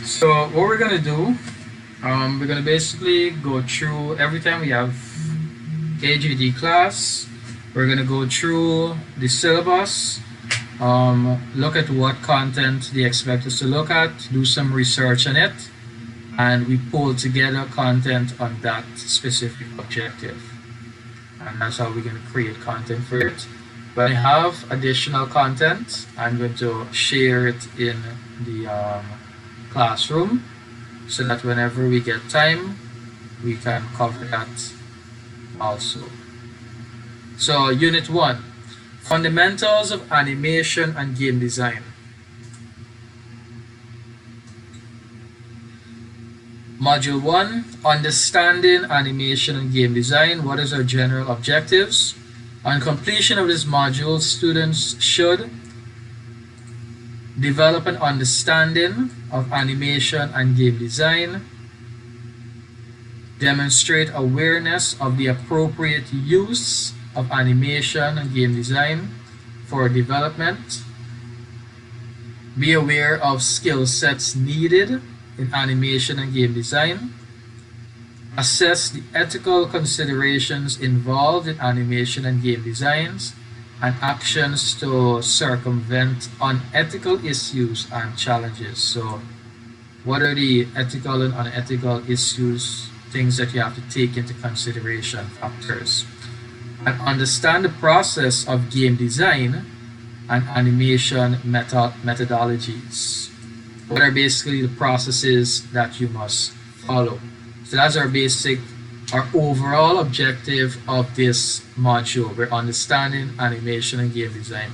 So what we're gonna do, we're gonna basically go through every time we have AGD class. We're gonna go through the syllabus, look at what content they expect us to look at, do some research on it, and we pull together content on that specific objective. And that's how we're going to create content for it. When I have additional content, I'm going to share it in the classroom so that whenever we get time, we can cover that also. So, Unit 1, Fundamentals of Animation and Game Design. Module 1, Understanding Animation and Game Design. What is our general objectives? On completion of this module, students should develop an understanding of animation and game design, demonstrate awareness of the appropriate use of animation and game design for development, be aware of skill sets needed in animation and game design, assess the ethical considerations involved in animation and game designs, and actions to circumvent unethical issues and challenges. So, what are the ethical and unethical issues, things that you have to take into consideration, factors? And understand the process of game design and animation methodologies. What are basically the processes that you must follow? So that's our overall objective of this module. We're understanding animation and game design.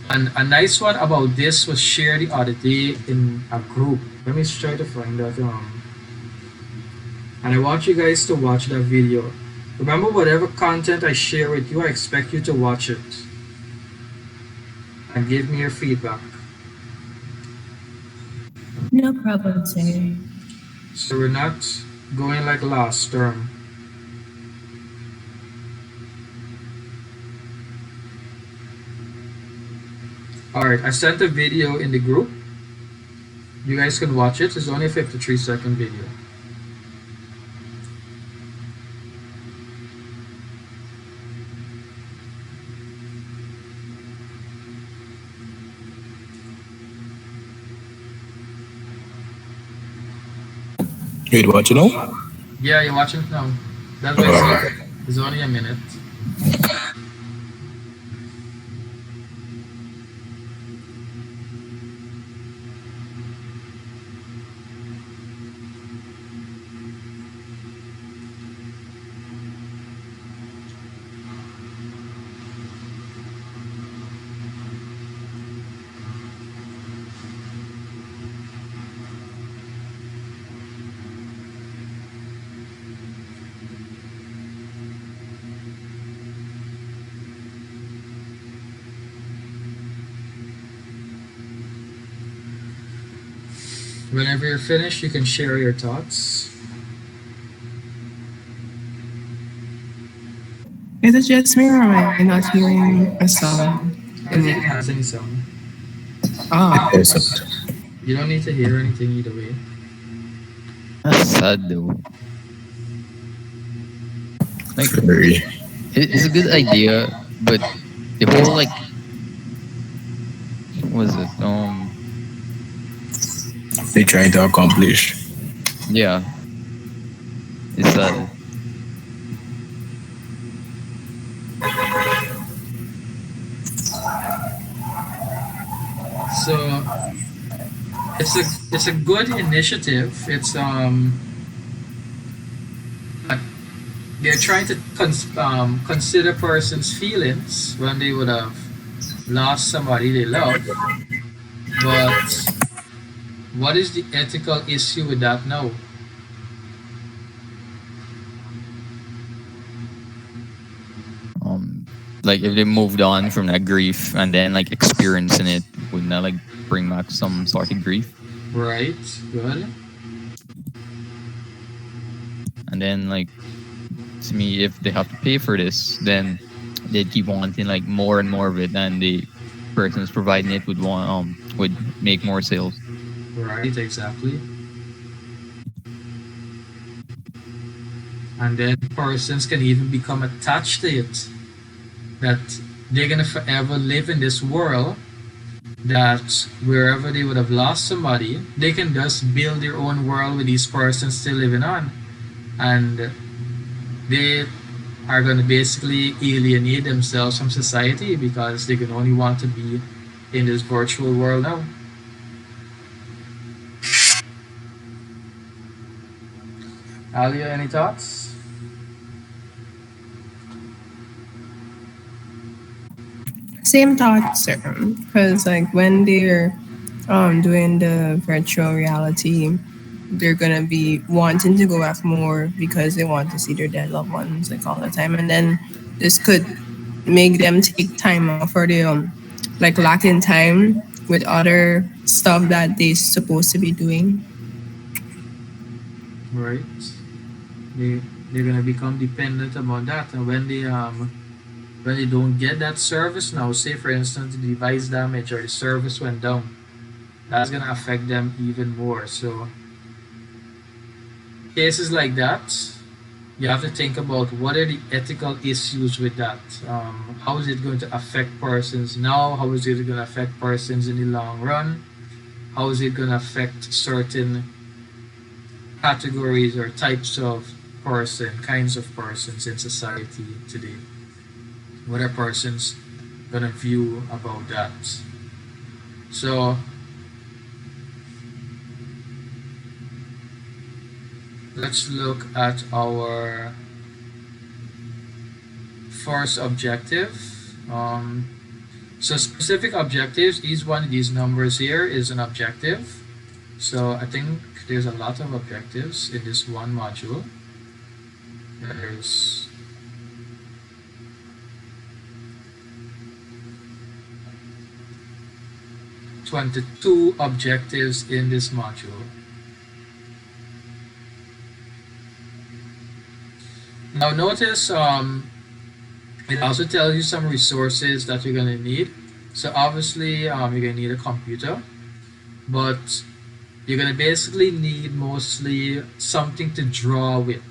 And a nice one about this was shared the other day in a group. Let me try to find that. And I want you guys to watch that video. Remember, whatever content I share with you, I expect you to watch it and give me your feedback. No problem, sir. So we're not going like last term. Alright, I sent a video in the group. You guys can watch it. It's only a 53-second video. Wait, what you know? Yeah, you're watching it now. That's why it's only a minute. Whenever you're finished, you can share your thoughts. Is it just me or am I not hearing a sound? I think it has any sound. Ah, Yes. You don't need to hear anything either way. That's sad though. Like, Very. it's a good idea, but the whole like, what was it? They trying to accomplish. Yeah, it's sad. So it's a good initiative. It's they're trying to consider person's feelings when they would have lost somebody they love. But what is the ethical issue with that now? Like if they moved on from that grief and then like experiencing it, wouldn't that like bring back some sort of grief? Right, good. And then like, to me, if they have to pay for this, then they keep wanting like more and more of it, and the person who's providing it would make more sales. Right, exactly. and then persons can even become attached to it, that they're gonna forever live in this world, that wherever they would have lost somebody, they can just build their own world with these persons still living on, and they are going to basically alienate themselves from society because they can only want to be in this virtual world now. Alia, any thoughts? Same thoughts, sir. Because like when they're doing the virtual reality, they're gonna be wanting to go back more because they want to see their dead loved ones like all the time, and then this could make them take time off for the like lacking time with other stuff that they supposed to be doing. Right. They they're gonna become dependent upon that, and when they don't get that service now, say for instance the device damage or the service went down, that's gonna affect them even more. So cases like that, you have to think about what are the ethical issues with that. How is it going to affect persons now? How is it going to affect persons in the long run? How is it going to affect certain categories or types of kinds of persons in society today? What are persons going to view about that? So let's look at our first objective. Um, so specific objectives, each one of these numbers here is an objective. So I think there's a lot of objectives in this one module. There's 22 objectives in this module. Now notice it also tells you some resources that you're going to need. So obviously you're going to need a computer, but you're going to basically need mostly something to draw with.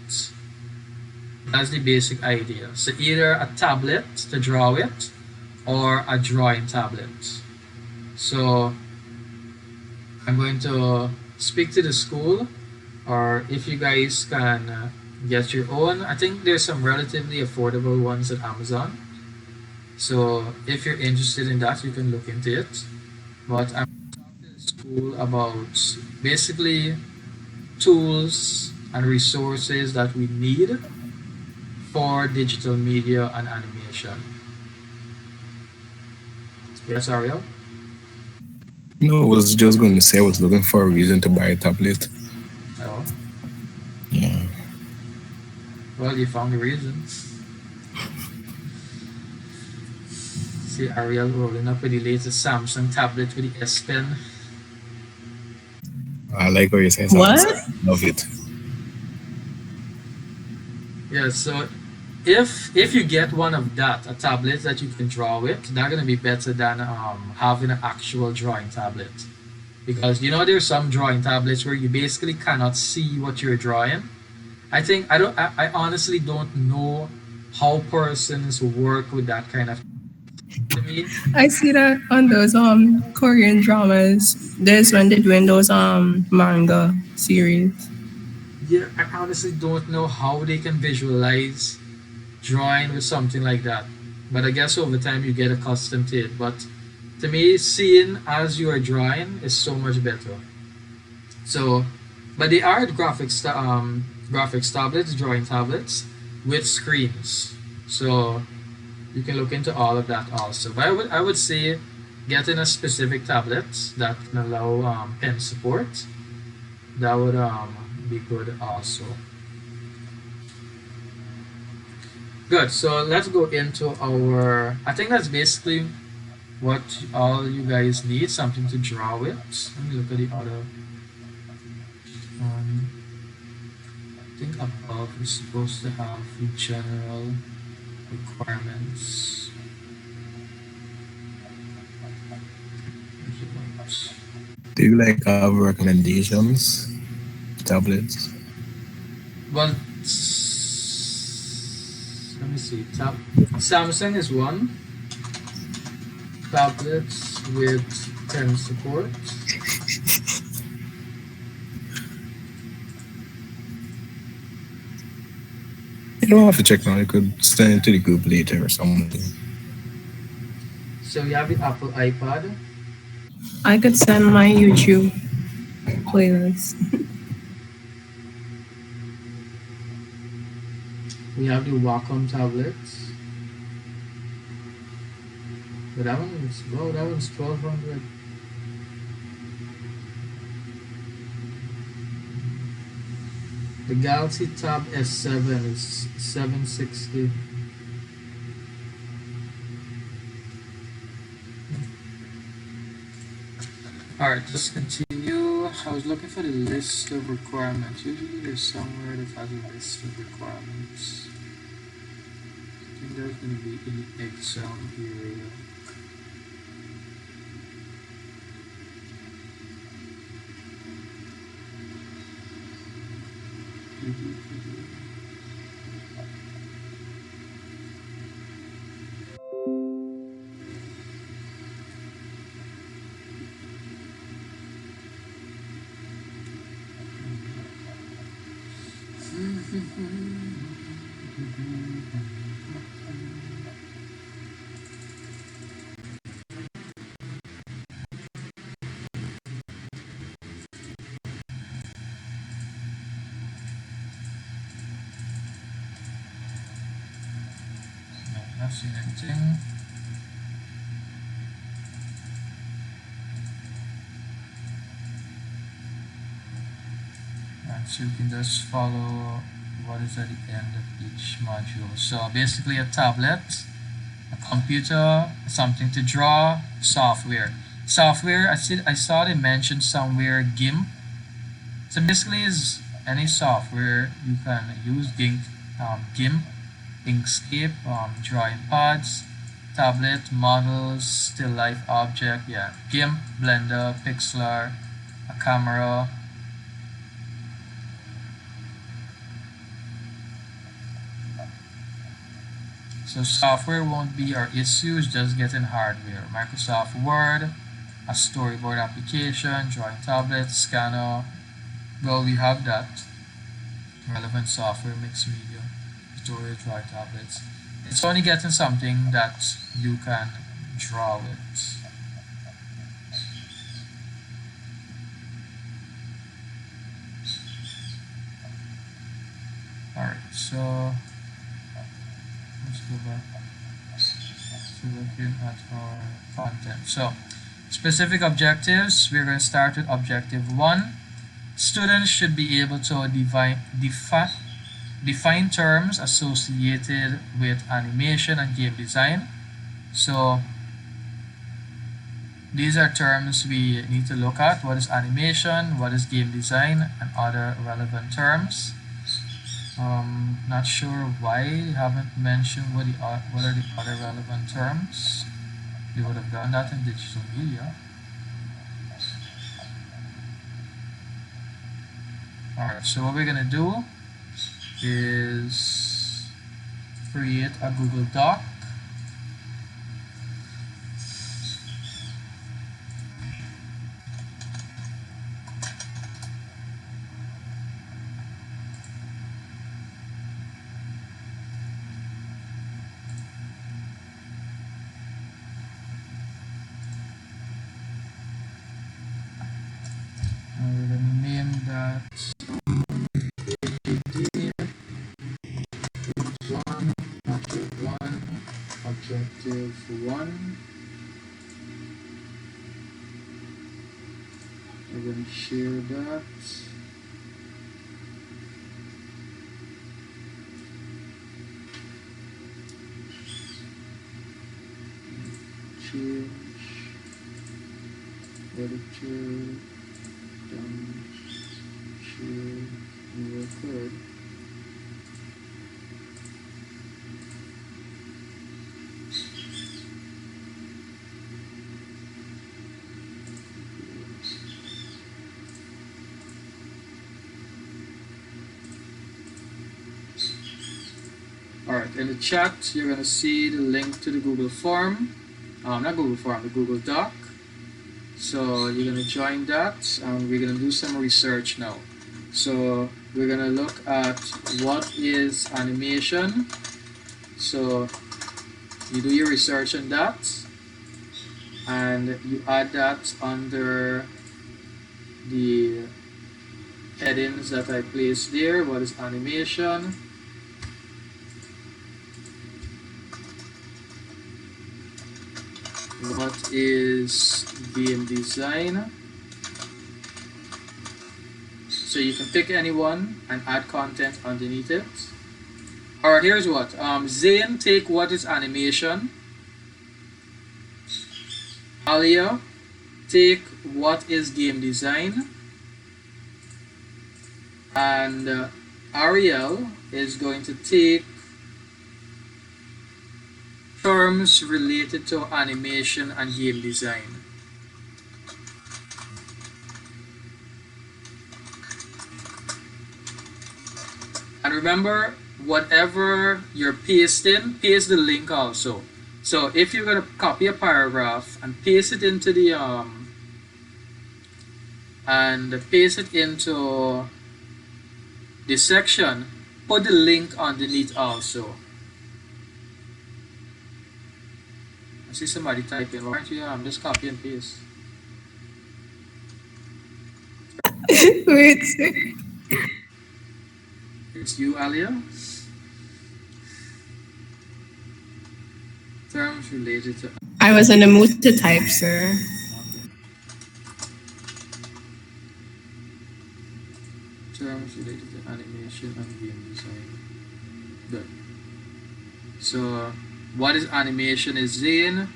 That's the basic idea. So either a tablet to draw with or a drawing tablet. So I'm going to speak to the school, or if you guys can get your own. I think there's some relatively affordable ones at Amazon. So if you're interested in that, you can look into it. But I'm talking to the school about basically tools and resources that we need for digital media and animation. Yes, Ariel? No, I was just going to say I was looking for a reason to buy a tablet. Oh, Yeah. well, you found the reason. See Ariel rolling up with the latest Samsung tablet with the S Pen. I like how you say something. What? Love it. Yeah, so if you get one of that, a tablet that you can draw with, that's gonna be better than having an actual drawing tablet. Because you know there's some drawing tablets where you basically cannot see what you're drawing. I honestly don't know how persons work with that kind of. To me, I see that on those Korean dramas. There's when they're doing those manga series. yeah, I honestly don't know how they can visualize drawing with something like that. But I guess over time you get accustomed to it. But to me, seeing as you are drawing is so much better. So, but they are graphics tablets, drawing tablets with screens. So you can look into all of that also. But I would say getting a specific tablet that can allow pen support, that would be good also. Good. So let's go into our. I think that's basically what all you guys need, something to draw with. Let me look at the other. Um, I think above is supposed to have the general requirements. Do you like have recommendations? Tablets? Well, me see. Samsung is one. Tablets with 10 support. You don't have to check now. You could send it to the group later or something. So we have the Apple iPad. I could send my YouTube playlist. We have the Wacom tablets. But that one's 1200. The Galaxy Tab S7 is 760. Alright, just continue. I was looking for the list of requirements. Usually there's somewhere that has a list of requirements. I think there's going to be in the exam area. Not seen anything. And so you can just follow what is at the end of each module. So basically a tablet, a computer, something to draw, software. Software, I saw they mentioned somewhere GIMP. So basically is any software you can use GIMP, Inkscape, drawing pads, tablet, models, still life object, yeah, GIMP, Blender, Pixlr, a camera. So software won't be our issue, it's just getting hardware. Microsoft Word, a storyboard application, drawing tablet, scanner. Well, we have that. Relevant software, mixed media, storage, drawing tablets. It's only getting something that you can draw with. Alright, so let's go back to looking at our content. So, specific objectives, we're going to start with objective 1. Students should be able to define terms associated with animation and game design. So, these are terms we need to look at. What is animation, what is game design, and other relevant terms. Not sure why you haven't mentioned what are the other relevant terms. You would have done that in digital media. Alright, so what we're gonna do is create a Google Doc. And we're gonna name that objective one. We're gonna share that. Change editor done share new record. Alright, in the chat, you're going to see the link to the Google form. Not Google form, the Google Doc. So you're going to join that, and we're going to do some research now. So we're going to look at what is animation. So you do your research on that, and you add that under the headings that I placed there. What is animation? What is game design? So you can pick any one and add content underneath it. Alright, here's what. Zayn, take what is animation. Alia, take what is game design. And Ariel is going to take terms related to animation and game design. And remember, whatever you're pasting, paste the link also. So if you're going to copy a paragraph and paste it into the this section, put the link underneath also. I see somebody typing. Why aren't you? I'm just copy and paste. Wait, sir. It's you, Alia. Terms related to. I was in the mood to type, sir. Okay. Terms related to animation and game design. Good. So, what is animation is Zayn.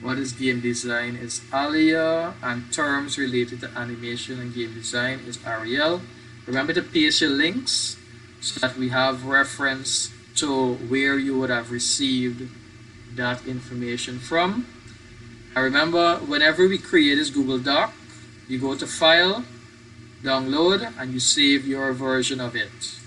What is game design is Alia, and terms related to animation and game design is Ariel. Remember to paste your links so that we have reference to where you would have received that information from. And remember, whenever we create this Google Doc, you go to File, Download, and you save your version of it.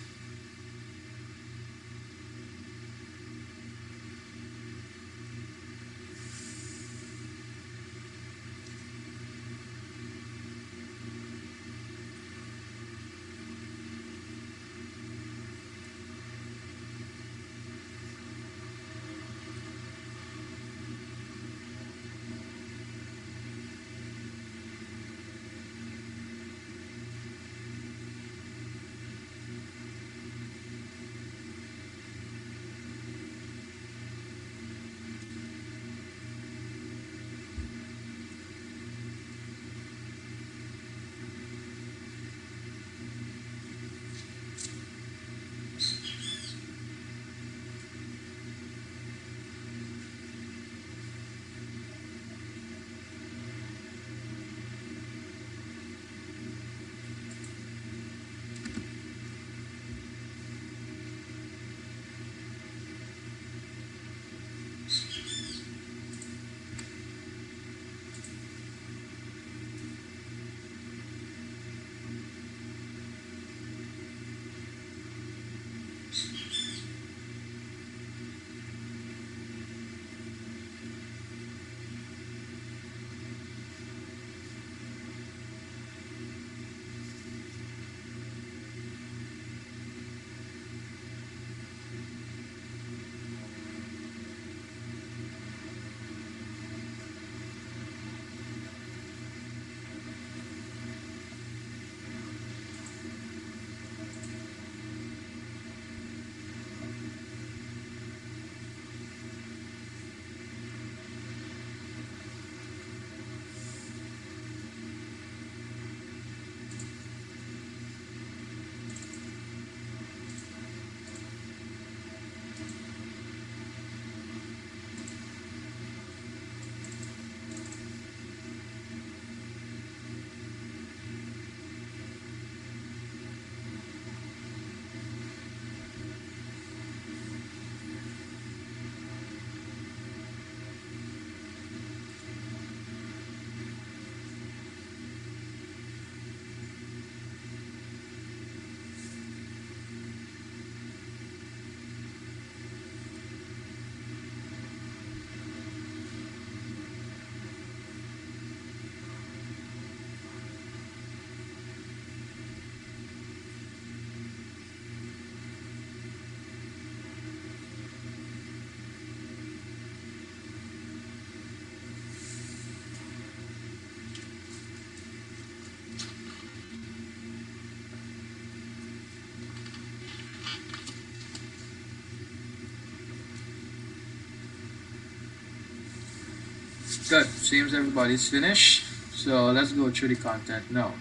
seems everybody's finished. So let's go through the content now.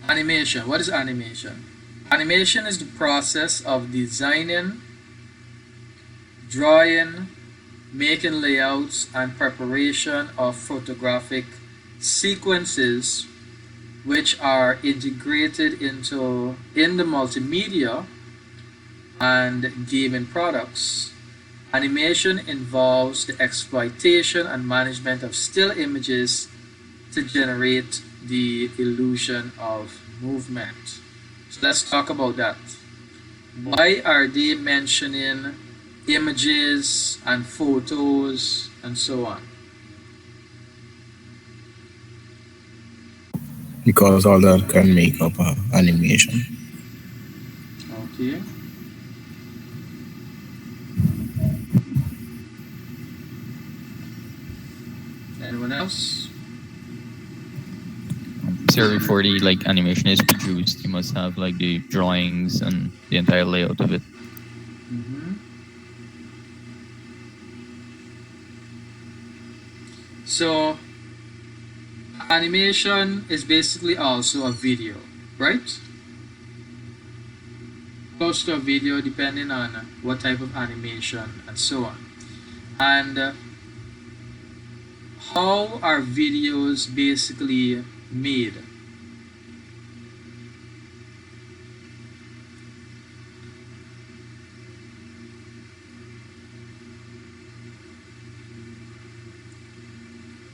Animation. What is animation? Animation is the process of designing, drawing, making layouts, and preparation of photographic sequences which are integrated in the multimedia and gaming products. Animation involves the exploitation and management of still images to generate the illusion of movement. So let's talk about that. Why are they mentioning images and photos and so on? because all that can make up a animation. Okay. Anyone else? So before the like animation is produced, you must have like the drawings and the entire layout of it. Mm-hmm. So animation is basically also a video, right? Close to a video depending on what type of animation and so on. And how are videos basically made?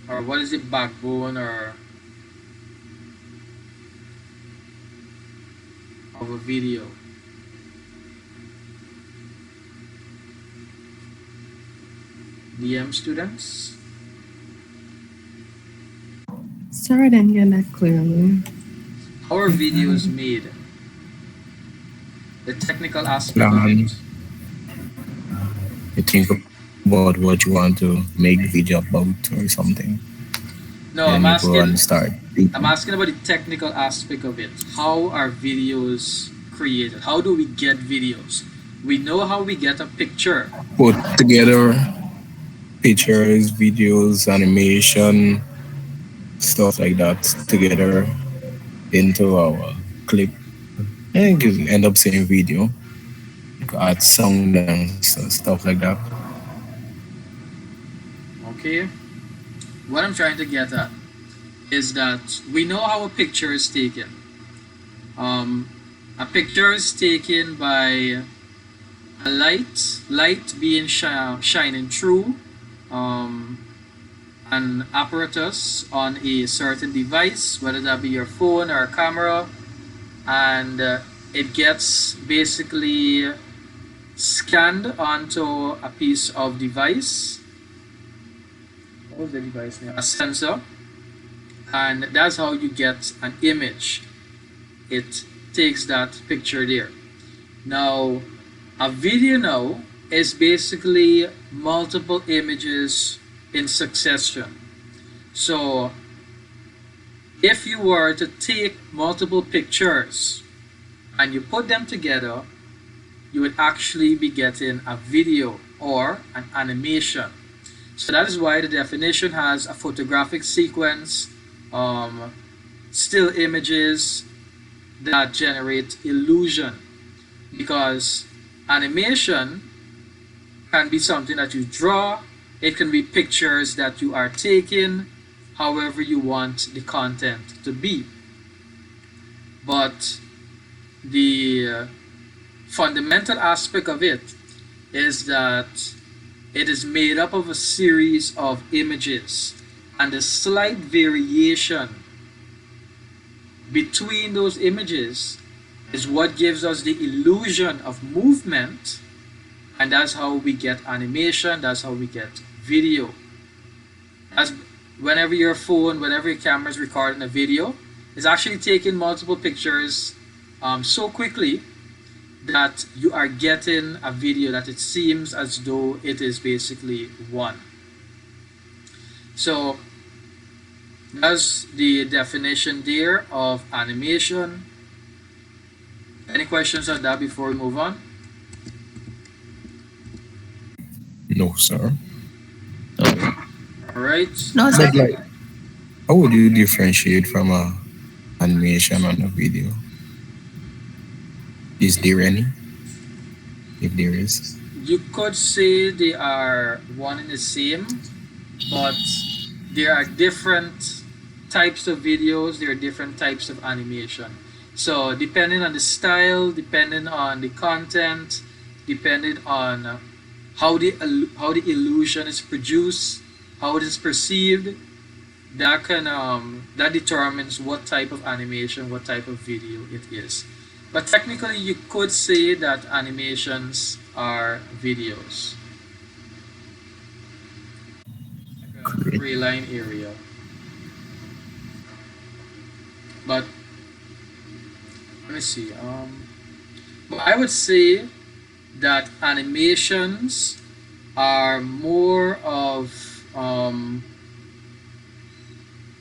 Or what is the backbone or of a video? DM students? Sorry, I didn't get that clearly. How are videos made? The technical aspect of Plan, it. you think about what you want to make video about or something. No, Then you go and start. I'm asking about the technical aspect of it. How are videos created? How do we get videos? We know how we get a picture. Put together pictures, videos, animation, stuff like that together into our clip. And you end up seeing video. You could add sound and stuff like that. Okay? What I'm trying to get at is that we know how a picture is taken. A picture is taken by a light being shining through an apparatus on a certain device, whether that be your phone or a camera, and it gets basically scanned onto a piece of device. What was the device name? A sensor. And that's how you get an image. It takes that picture there. Now, a video now is basically multiple images in succession. So, if you were to take multiple pictures and you put them together, you would actually be getting a video or an animation. So that is why the definition has a photographic sequence, still images that generate illusion, because animation can be something that you draw, it can be pictures that you are taking, however you want the content to be. But the fundamental aspect of it is that it is made up of a series of images, and the slight variation between those images is what gives us the illusion of movement, and that's how we get animation, that's how we get video. As whenever your phone, whenever your camera is recording a video, it's actually taking multiple pictures so quickly that you are getting a video that it seems as though it is basically one. So that's the definition there of animation. Any questions on that before we move on? No, sir. Okay. All All right. No, sir. But like, how would you differentiate from a animation on a video? Is there any? If there is. You could say they are one and the same, but there are different types of videos, there are different types of animation. So depending on the style, depending on the content, depending on how the illusion is produced, how it is perceived, that determines what type of animation, what type of video it is. But technically, you could say that animations are videos, like a Great. gray line area. But let me see. But I would say that animations are more of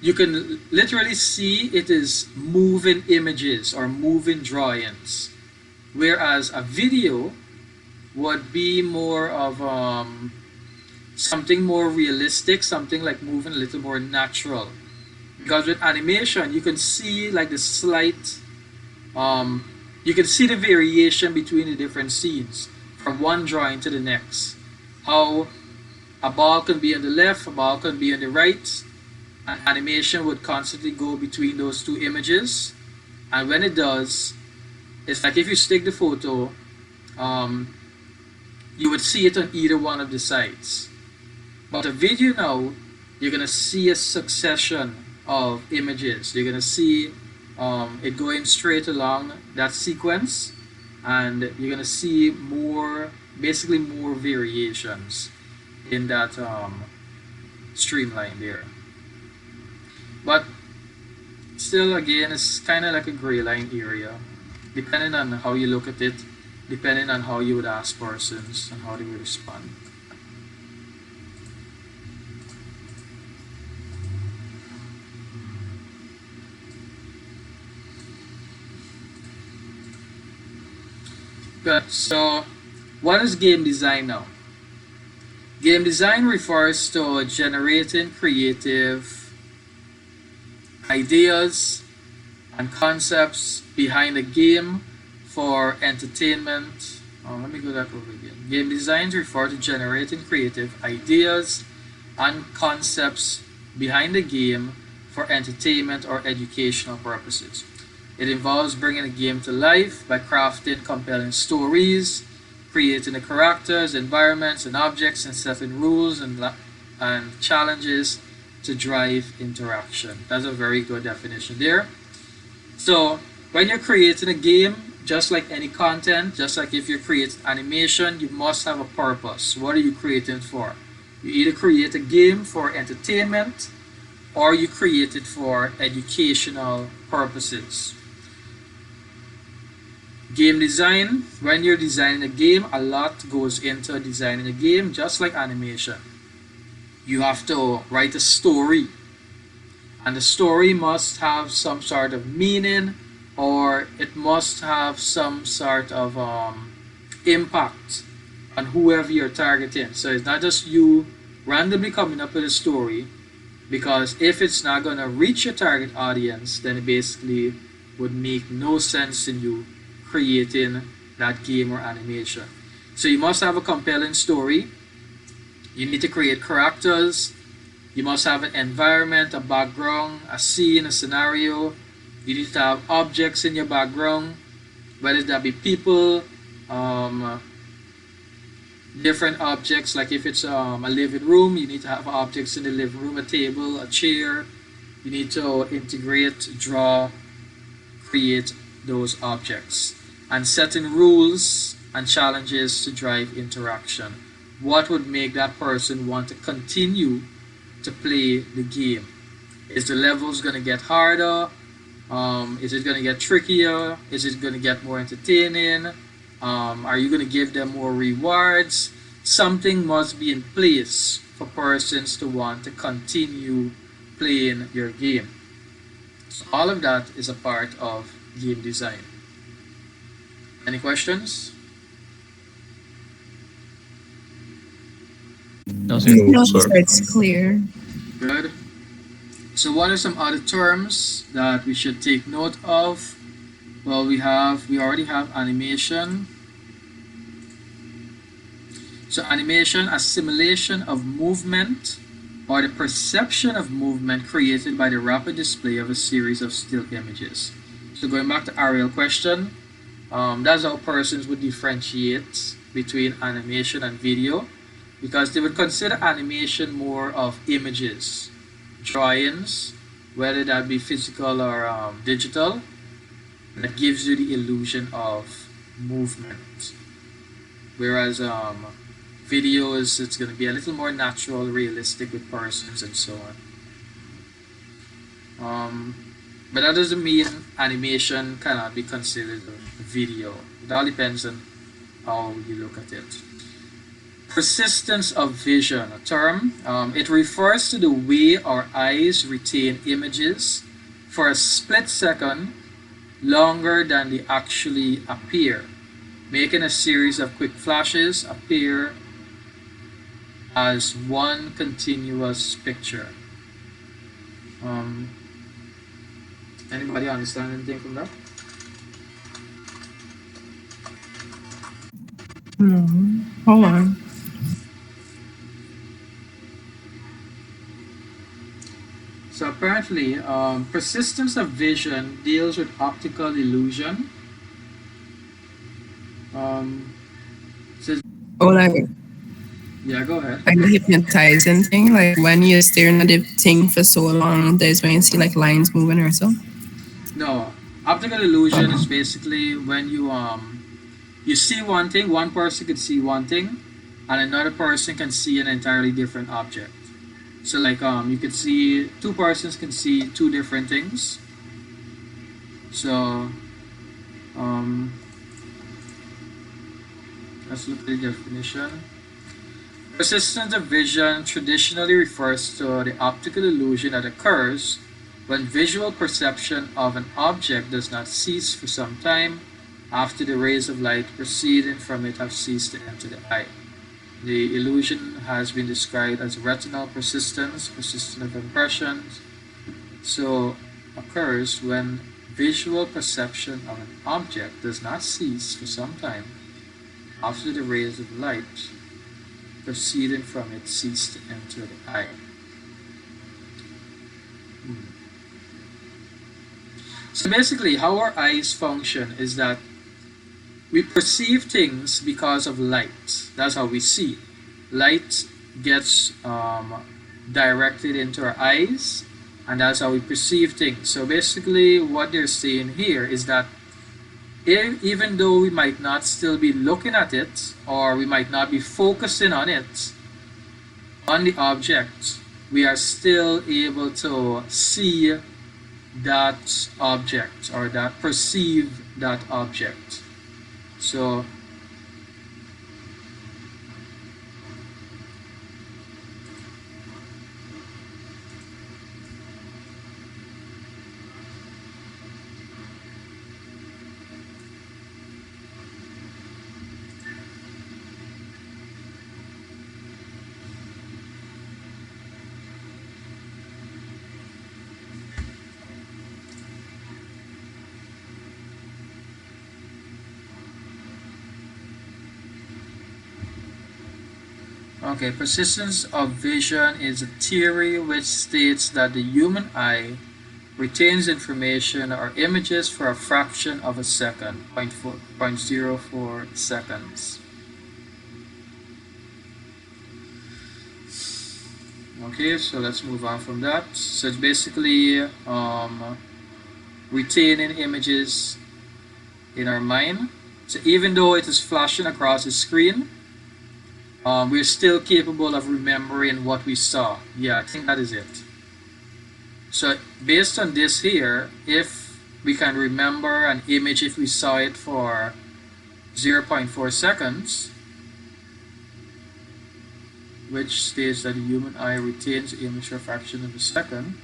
you can literally see it is moving images or moving drawings, whereas a video would be more of something more realistic, something like moving a little more natural. Because with animation, you can see like the slight, um, you can see the variation between the different scenes from one drawing to the next. How a ball can be on the left, a ball can be on the right. An animation would constantly go between those two images, and when it does, it's like if you stick the photo, um, you would see it on either one of the sides. But a video now, you're gonna see a succession of images. You're gonna see it going straight along that sequence, and you're gonna see more, basically more variations in that streamline there. But still, again, it's kind of like a gray line area, depending on how you look at it, depending on how you would ask persons and how they would respond. Good. So, what is game design now? Game design refers to generating creative ideas and concepts behind a game for entertainment. Oh, let me go that over again. Game designs refer to generating creative ideas and concepts behind the game for entertainment or educational purposes. It involves bringing a game to life by crafting compelling stories, creating the characters, environments, and objects, and setting rules and challenges to drive interaction. That's a very good definition there. So, when you're creating a game, just like any content, just like if you're creating animation, you must have a purpose. What are you creating it for? You either create a game for entertainment or you create it for educational purposes. Game design, when you're designing a game, a lot goes into designing a game, just like animation. You have to write a story, and the story must have some sort of meaning, or it must have some sort of impact on whoever you're targeting. So it's not just you randomly coming up with a story, because if it's not going to reach your target audience, then it basically would make no sense in you creating that game or animation. So you must have a compelling story. You need to create characters. You must have an environment, a background, a scene, a scenario. You need to have objects in your background, whether that be people, um, different objects. Like if it's a living room, you need to have objects in the living room, a table, a chair. You need to integrate, draw, create those objects, and setting rules and challenges to drive interaction. What would make that person want to continue to play the game? Is the levels going to get harder? Is it going to get trickier? Is it going to get more entertaining? Are you going to give them more rewards? Something must be in place for persons to want to continue playing your game. So all of that is a part of game design. Any questions? No, sir. No, No, sir. sir, it's clear. Good. So what are some other terms that we should take note of? Well, we already have animation. So animation, a simulation of movement or the perception of movement created by the rapid display of a series of still images. So going back to Ariel question, that's how persons would differentiate between animation and video, because they would consider animation more of images, drawings, whether that be physical or digital, that gives you the illusion of movement. Whereas videos, it's going to be a little more natural, realistic with persons and so on. But that doesn't mean animation cannot be considered a video. It all depends on how you look at it. Persistence of vision, a term. It refers to the way our eyes retain images for a split second longer than they actually appear, making a series of quick flashes appear as one continuous picture. Anybody understand anything from that? No. Hold on. So apparently, persistence of vision deals with optical illusion. Says, Oh, like yeah, go ahead. the hypnotizing thing, like when you're staring at the thing for so long, there's when you see like lines moving or so. No, optical illusion is basically when you see one thing, one person could see one thing, and another person can see an entirely different object. So like you could see two persons can see two different things. So let's look at the definition. Persistence of vision traditionally refers to the optical illusion that occurs when visual perception of an object does not cease for some time after the rays of light proceeding from it have ceased to enter the eye. The illusion has been described as retinal persistence, persistence of impressions. So occurs when visual perception of an object does not cease for some time after the rays of light proceeding from it cease to enter the eye. So basically, how our eyes function is that we perceive things because of light. That's how we see. Light gets directed into our eyes, and that's how we perceive things. So basically, what they're saying here is that even though we might not still be looking at it, or we might not be focusing on it, on the object, we are still able to see that object or that perceive that object. So okay, persistence of vision is a theory which states that the human eye retains information or images for a fraction of a second, 0.04 seconds. Okay, so let's move on from that. So it's basically retaining images in our mind. So even though it is flashing across the screen, we're still capable of remembering what we saw. Yeah, I think that is it. So based on this here, if we can remember an image if we saw it for 0.4 seconds, which states that the human eye retains the image for a fraction of a second,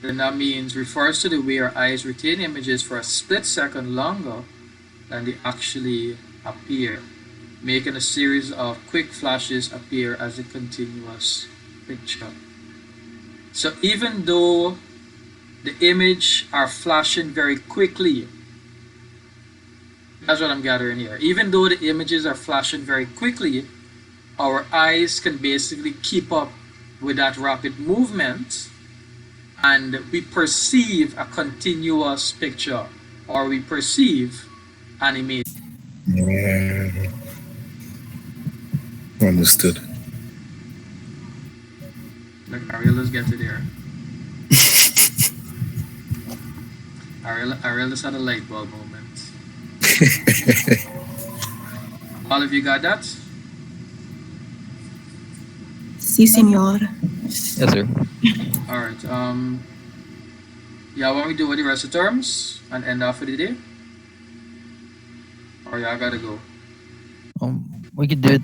then that means refers to the way our eyes retain images for a split second longer than they actually appear, making a series of quick flashes appear as a continuous picture. So even though the image are flashing very quickly, that's what I'm gathering here. Even though the images are flashing very quickly, our eyes can basically keep up with that rapid movement, and we perceive a continuous picture, or we perceive animation. Yeah, understood. Look, Ariel, let's get to there. Ariel just had a light bulb moment. All of you got that? Si, senor. Yes, sir. Alright, yeah, what we do with the rest of the terms and end off for the day? Or y'all gotta go? We could do it.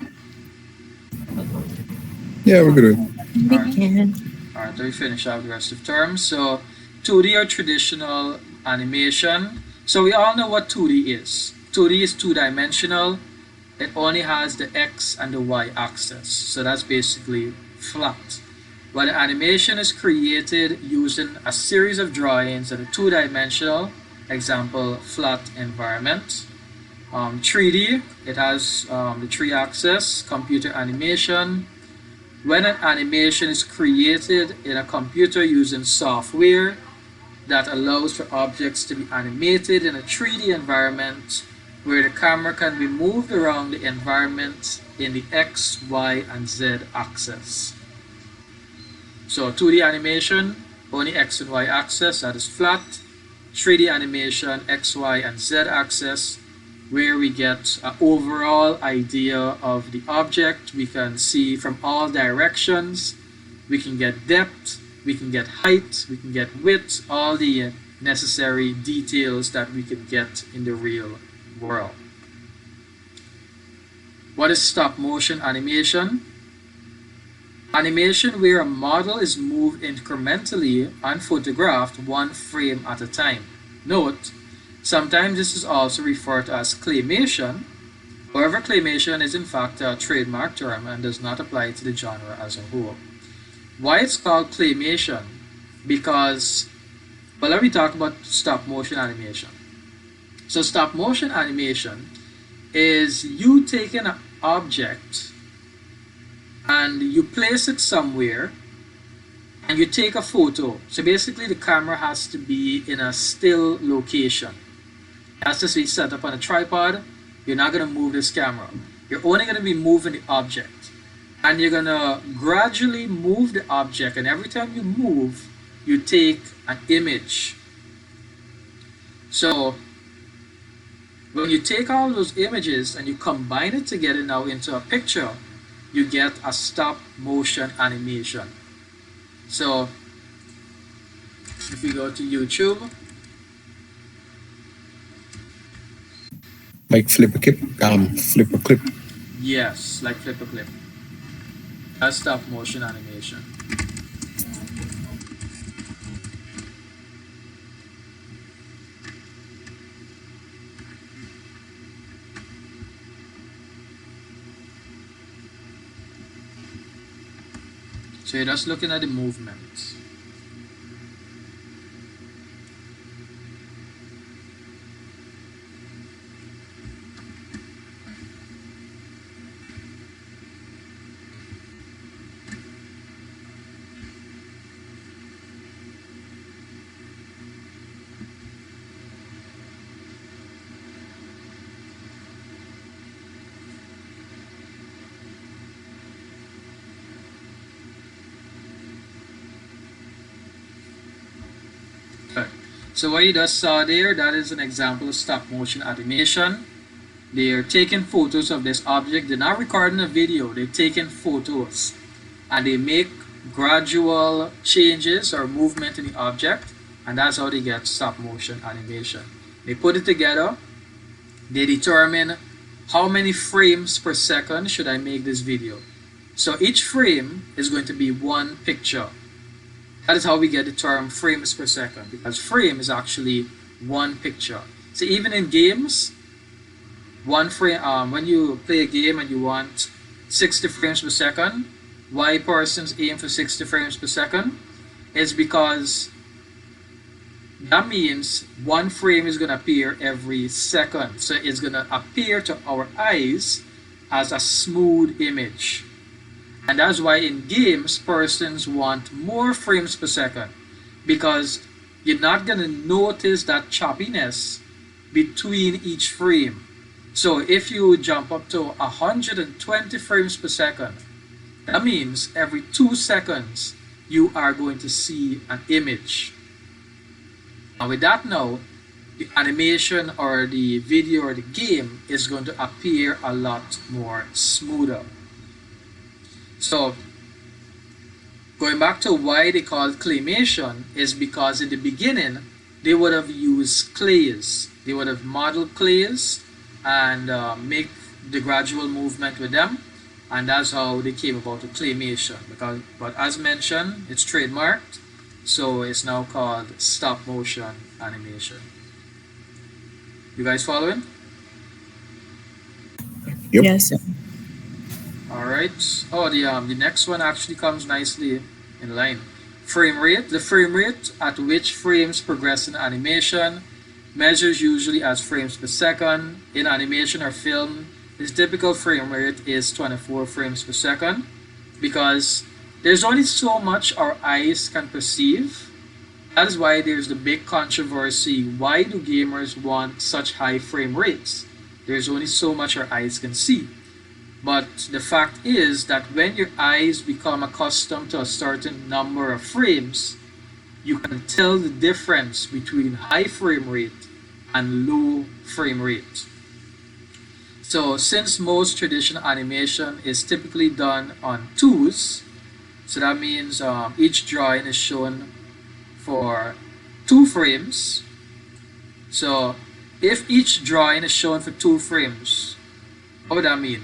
Yeah, we're good. We Alright. can. Alright, so we finish off the rest of terms. So 2D or traditional animation. So we all know what 2D is. 2D is two-dimensional. It only has the X and the Y axis. So that's basically flat. But the animation is created using a series of drawings that are two-dimensional. Example, flat environment. 3D, it has the three-axis, computer animation. When an animation is created in a computer using software that allows for objects to be animated in a 3D environment where the camera can be moved around the environment in the X, Y, and Z axis. So 2D animation, only X and Y axis, that is flat. 3D animation, X, Y, and Z axis, where we get an overall idea of the object. We can see from all directions. We can get depth, we can get height, we can get width, all the necessary details that we could get in the real world. What is stop motion animation? Animation where a model is moved incrementally and photographed one frame at a time. Note, sometimes this is also referred to as claymation. However, claymation is in fact a trademark term and does not apply to the genre as a whole. Why it's called claymation? Because, well, let me talk about stop motion animation. So stop motion animation is you taking an object and you place it somewhere and you take a photo. So basically the camera has to be in a still location. It has to be set up on a tripod. You're not going to move this camera. You're only going to be moving the object. And you're going to gradually move the object, and every time you move, you take an image. So when you take all those images and you combine it together now into a picture, you get a stop motion animation. So if we go to YouTube, Like flip a clip. yes, like flip a clip. That's stop motion animation. So you're just looking at the movements. Okay. So what you just saw there, that is an example of stop motion animation. They're taking photos of this object. They're not recording a video, they're taking photos. And they make gradual changes or movement in the object. And that's how they get stop motion animation. They put it together. They determine how many frames per second should I make this video. So each frame is going to be one picture. That is how we get the term frames per second, because frame is actually one picture. So even in games, one frame, when you play a game and you want 60 frames per second, why persons aim for 60 frames per second? is because that means one frame is going to appear every second. So it's going to appear to our eyes as a smooth image. And that's why in games, persons want more frames per second, because you're not going to notice that choppiness between each frame. So if you jump up to 120 frames per second, that means every 2 seconds you are going to see an image. Now with that now, the animation or the video or the game is going to appear a lot more smoother. So going back to why they call it claymation is because in the beginning they would have used clays. They would have modeled clays and make the gradual movement with them, and that's how they came about the claymation. But as mentioned, it's trademarked, so it's now called stop motion animation. You guys following? Yep. Yes, sir. All right. Oh, the next one actually comes nicely in line. Frame rate. The frame rate at which frames progress in animation measures usually as frames per second. In animation or film, its typical frame rate is 24 frames per second because there's only so much our eyes can perceive. That is why there's the big controversy. Why do gamers want such high frame rates? There's only so much our eyes can see. But the fact is that when your eyes become accustomed to a certain number of frames, you can tell the difference between high frame rate and low frame rate. So since most traditional animation is typically done on twos, so that means each drawing is shown for 2 frames. So if each drawing is shown for 2 frames, what would that mean?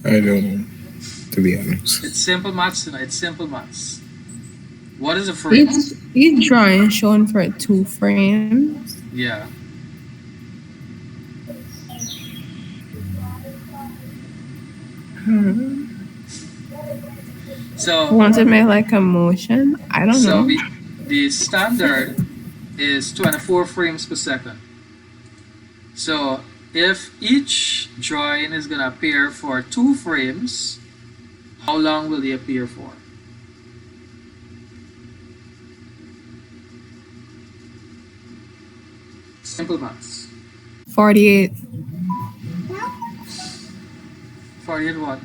I don't know, to be honest. It's simple maths, you know, it's simple maths. What is a frame? Each drawing shown for 2 frames. Yeah. So Want to make like a motion? I don't so know. the standard is 24 frames per second. So if each drawing is gonna appear for 2 frames, how long will they appear for? Simple maths. 48. 48 what?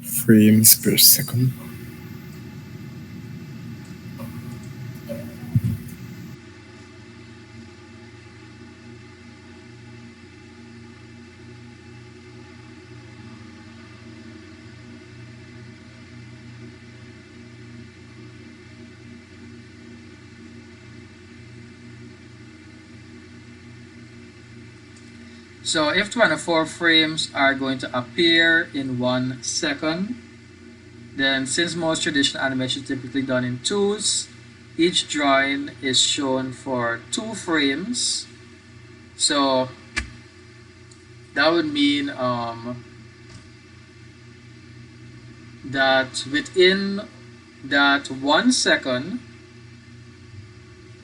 Frames per second. So if 24 frames are going to appear in 1 second, then since most traditional animation is typically done in twos, each drawing is shown for 2 frames. So that would mean that within that 1 second,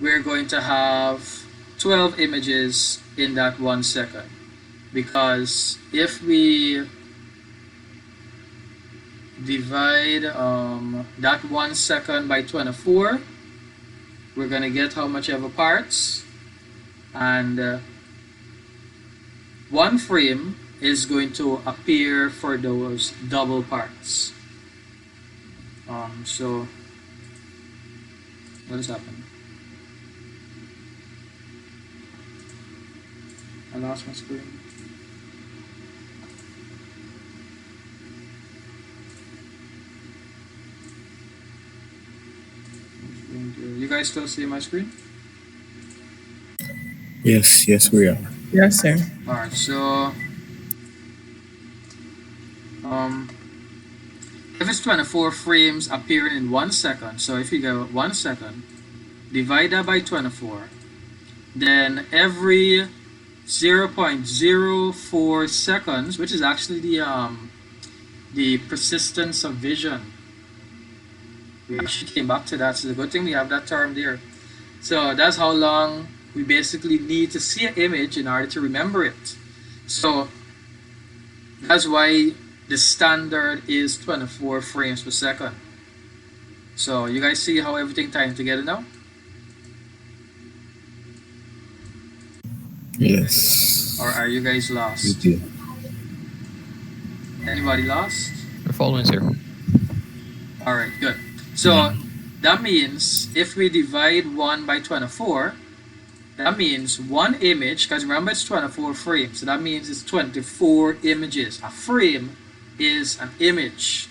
we're going to have 12 images in that 1 second. Because if we divide that 1 second by 24, we're gonna get how much ever parts, and 1 frame is going to appear for those double parts. So what has happened? I lost my screen. You guys still see my screen? Yes, we are. Yes, sir. Alright, so if it's 24 frames appearing in 1 second, so if you go 1 second, divide that by 24, then every 0.04 seconds, which is actually the persistence of vision. We actually came back to that, so it's a good thing we have that term there. So that's how long we basically need to see an image in order to remember it. So that's why the standard is 24 frames per second. So you guys see how everything ties together now? Yes. Or are you guys lost? You do. Anybody lost? We're following, sir. Alright, good. So that means if we divide 1 by 24, that means one image, because remember it's 24 frames, so that means it's 24 images. A frame is an image.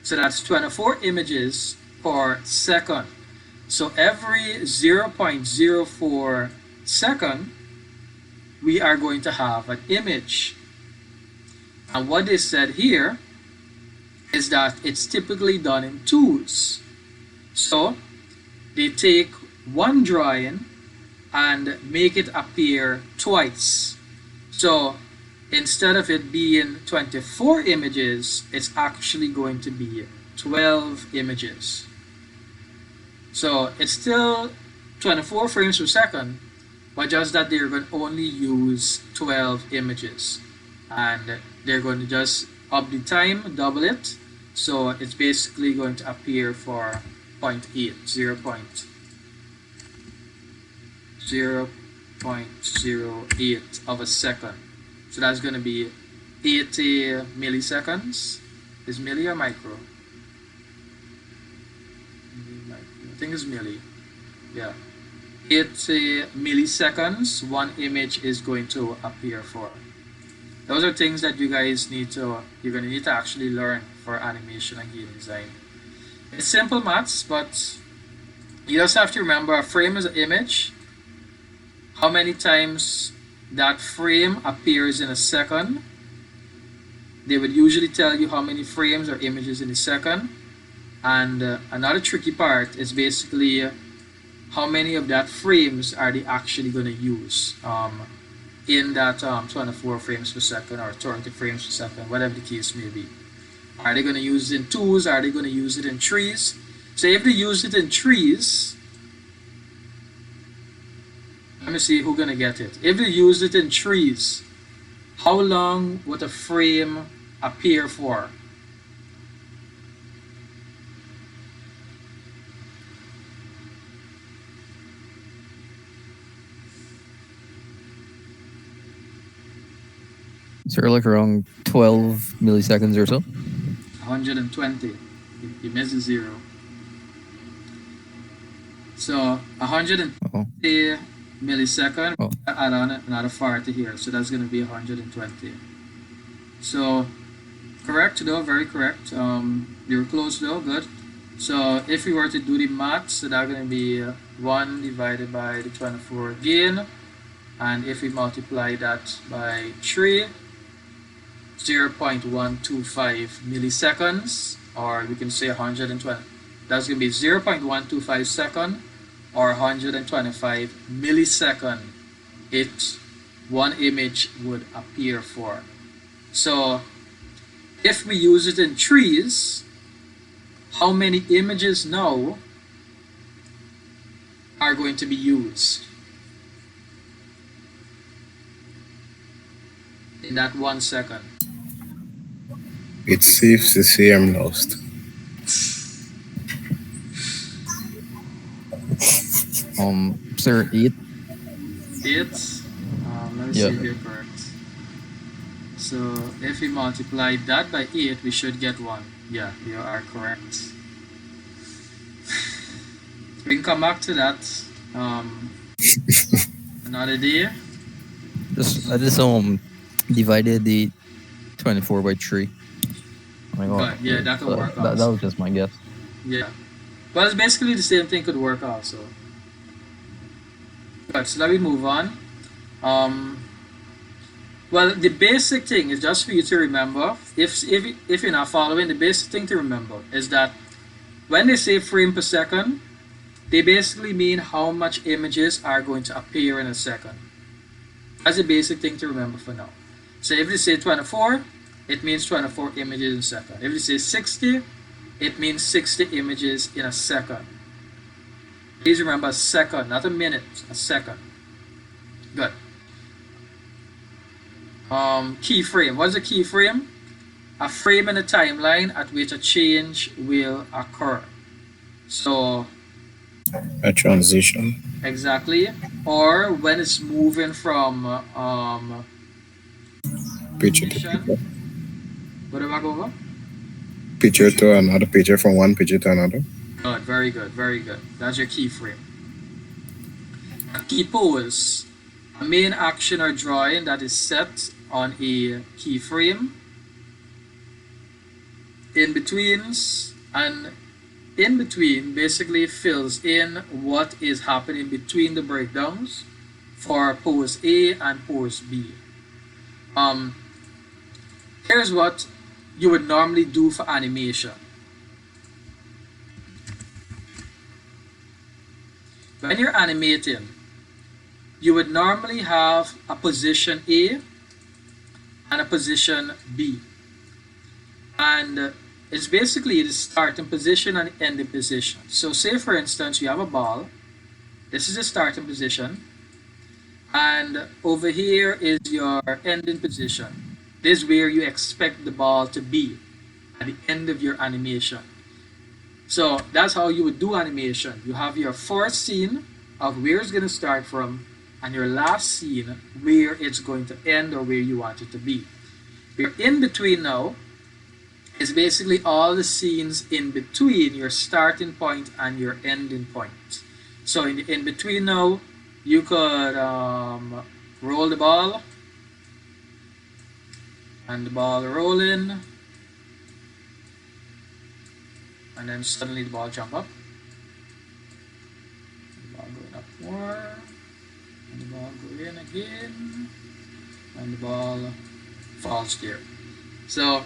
So that's 24 images per second. So every 0.04 second, we are going to have an image. And what they said here is that it's typically done in twos. So they take one drawing and make it appear twice. So instead of it being 24 images, it's actually going to be 12 images. So it's still 24 frames per second, but just that they're going to only use 12 images. And they're going to just up the time, double it. So it's basically going to appear for 0.8, 0.08 of a second. So that's going to be 80 milliseconds. Is milli or micro? I think it's milli. Yeah. 80 milliseconds, one image is going to appear for. Those are things that you guys you're going to need to actually learn for animation and game design. It's simple maths, but you just have to remember a frame is an image. How many times that frame appears in a second. They would usually tell you how many frames or images in a second. And another tricky part is basically how many of that frames are they actually going to use in that 24 frames per second or 30 frames per second, whatever the case may be. Are they going to use it in twos? Are they going to use it in threes? So if they use it in threes, let me see who's going to get it. If they use it in threes, how long would a frame appear for? So like around 12 milliseconds or so. 120. You missed a zero. So 120 millisecond. Oh. Add on another 40 here, so that's going to be 120. So correct though, very correct. You're close though, good. So if we were to do the math, so that's going to be 1 divided by the 24 again, and if we multiply that by 3, 0.125 milliseconds, or we can say 120. That's going to be 0.125 second or 125 millisecond one image would appear for. So if we use it in trees, how many images now are going to be used in that 1 second? It's safe to say I'm lost. Sir, 8. 8. Let me see if you're correct. So if we multiply that by 8, we should get 1. Yeah, you are correct. We can come back to that another day. I just divided the 24 by 3. But yeah, that could work that also. was just my guess. Yeah. But it's basically the same thing could work also. But so let me move on. Well, the basic thing is just for you to remember. If you're not following, the basic thing to remember is that when they say frame per second, they basically mean how much images are going to appear in a second. That's the basic thing to remember for now. So if they say 24, it means 24 images in a second. If they say 60, it means 60 images in a second. Please remember a second, not a minute, a second. Good. Keyframe. What is a keyframe? A frame in a timeline at which a change will occur. So, A transition. exactly. Or when it's moving from Picture to position. picture. What am I going over? Picture to another picture, from one picture to another. Good, very good, very good. That's your keyframe. A key pose. A main action or drawing that is set on a keyframe. In betweens, and in between basically fills in what is happening between the breakdowns for pose A and pose B. Here's what you would normally do for animation. When you're animating, you would normally have a position A and a position B. And it's basically the starting position and the ending position. So say for instance you have a ball. This is the starting position. And over here is your ending position. This is where you expect the ball to be at the end of your animation. So that's how you would do animation. You have your first scene of where it's going to start from and your last scene where it's going to end or where you want it to be. Your in between now is basically all the scenes in between your starting point and your ending point. So in the in between now, you could roll the ball and the ball rolling, and then suddenly the ball jump up, the ball going up more, and the ball go in again, and the ball falls there. So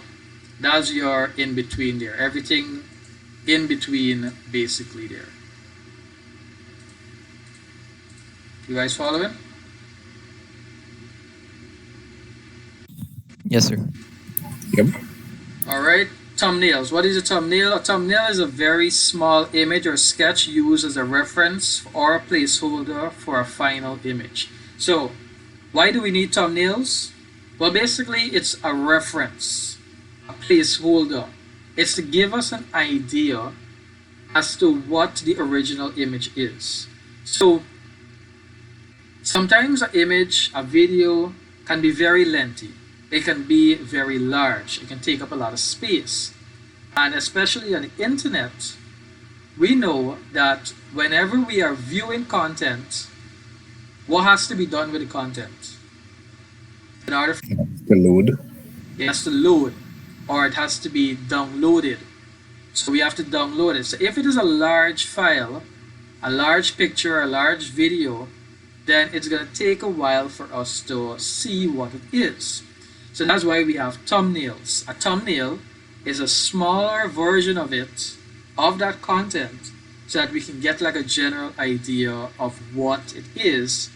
that's your in between there. Everything in between basically there. You guys following? Yes, sir. Yep. Alright, thumbnails. What is a thumbnail? A thumbnail is a very small image or sketch used as a reference or a placeholder for a final image. So, why do we need thumbnails? Well, basically, it's a reference, a placeholder. It's to give us an idea as to what the original image is. So, sometimes an image, a video, can be very lengthy. It can be very large. It can take up a lot of space. And especially on the internet, we know that whenever we are viewing content, what has to be done with the content? In order for The load. it has to load or it has to be downloaded. So we have to download it. So if it is a large file, a large picture, a large video, then it's going to take a while for us to see what it is. So that's why we have thumbnails. A thumbnail is a smaller version of it, of that content, so that we can get like a general idea of what it is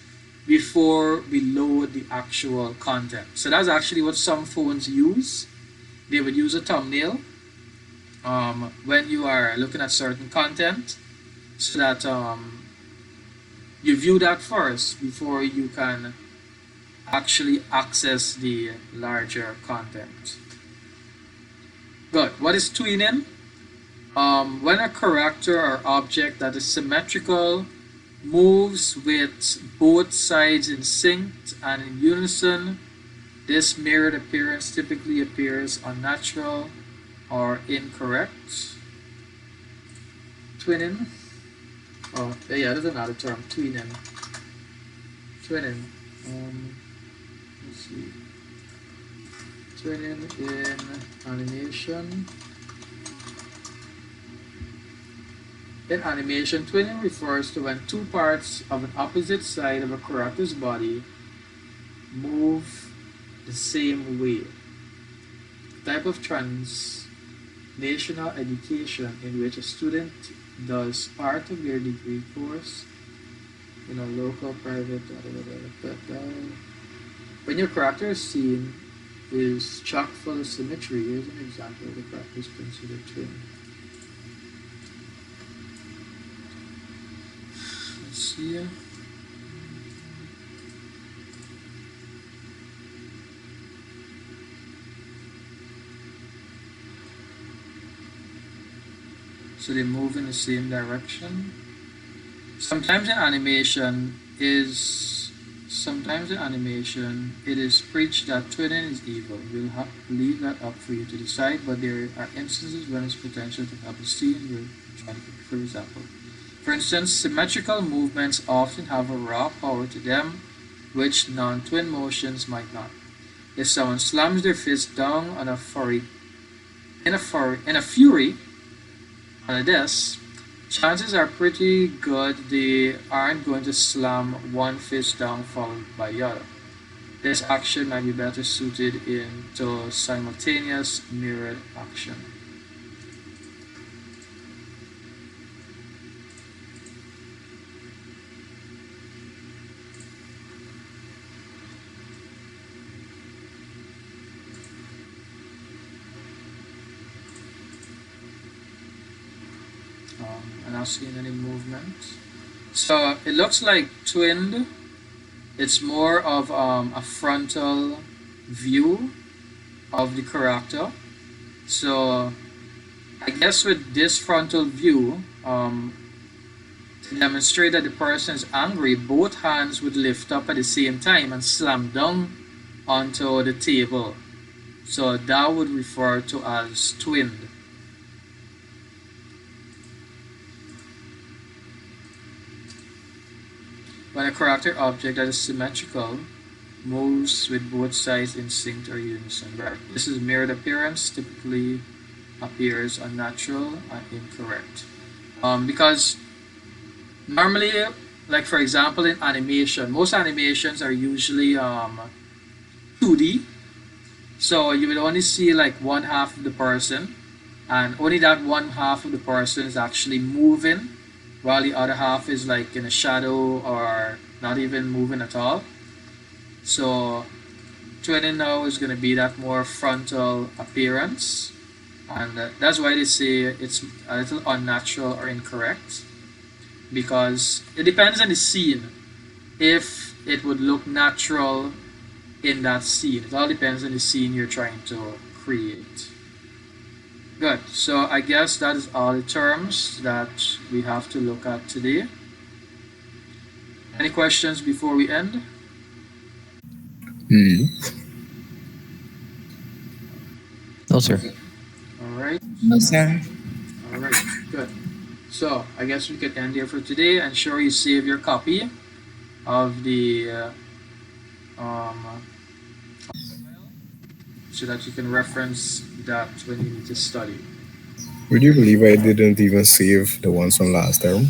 before we load the actual content. So that's actually what some phones use. They would use a thumbnail when you are looking at certain content, so that you view that first before you can actually access the larger content. Good. What is tweening? When a character or object that is symmetrical moves with both sides in sync and in unison, this mirrored appearance typically appears unnatural or incorrect. Twinning. Oh, yeah, there's another term, tweening. Twinning. Let's see. Twinning in animation. In animation, twinning refers to when two parts of an opposite side of a character's body move the same way. Type of transnational education in which a student does part of their degree course, local, private, da, da, da, da, da, da. When your character is seen is chock full of symmetry, here's an example of the character is considered twin. Let's see. So they move in the same direction. Sometimes in animation it is preached that twinning is evil. We'll have to leave that up for you to decide, but there are instances when it's potential to help the scene. We're trying to, for example. For instance, symmetrical movements often have a raw power to them, which non-twin motions might not. If someone slams their fist down on a fury on a desk, chances are pretty good they aren't going to slam one fist down followed by the other. This action might be better suited into simultaneous mirrored action. I'm not seeing any movement. So it looks like twinned. It's more of a frontal view of the character. So I guess with this frontal view, to demonstrate that the person is angry, both hands would lift up at the same time and slam down onto the table. So that would refer to as twinned. When a character object that is symmetrical moves with both sides in sync or unison. Right. This is mirrored appearance, typically appears unnatural and incorrect. Because normally, like for example in animation, most animations are usually 2D. So you will only see like one half of the person, and only that one half of the person is actually moving, while the other half is like in a shadow or not even moving at all. So twinning now is going to be that more frontal appearance, and that's why they say it's a little unnatural or incorrect, because it depends on the scene if it would look natural in that scene. It all depends on the scene you're trying to create. Good. So I guess that is all the terms that we have to look at today. Any questions before we end? No, sir. All right. No, sir. All right. Good. So I guess we could end here for today. And sure you save your copy of the so that you can reference that when you need to study. Would you believe I didn't even save the ones from last term?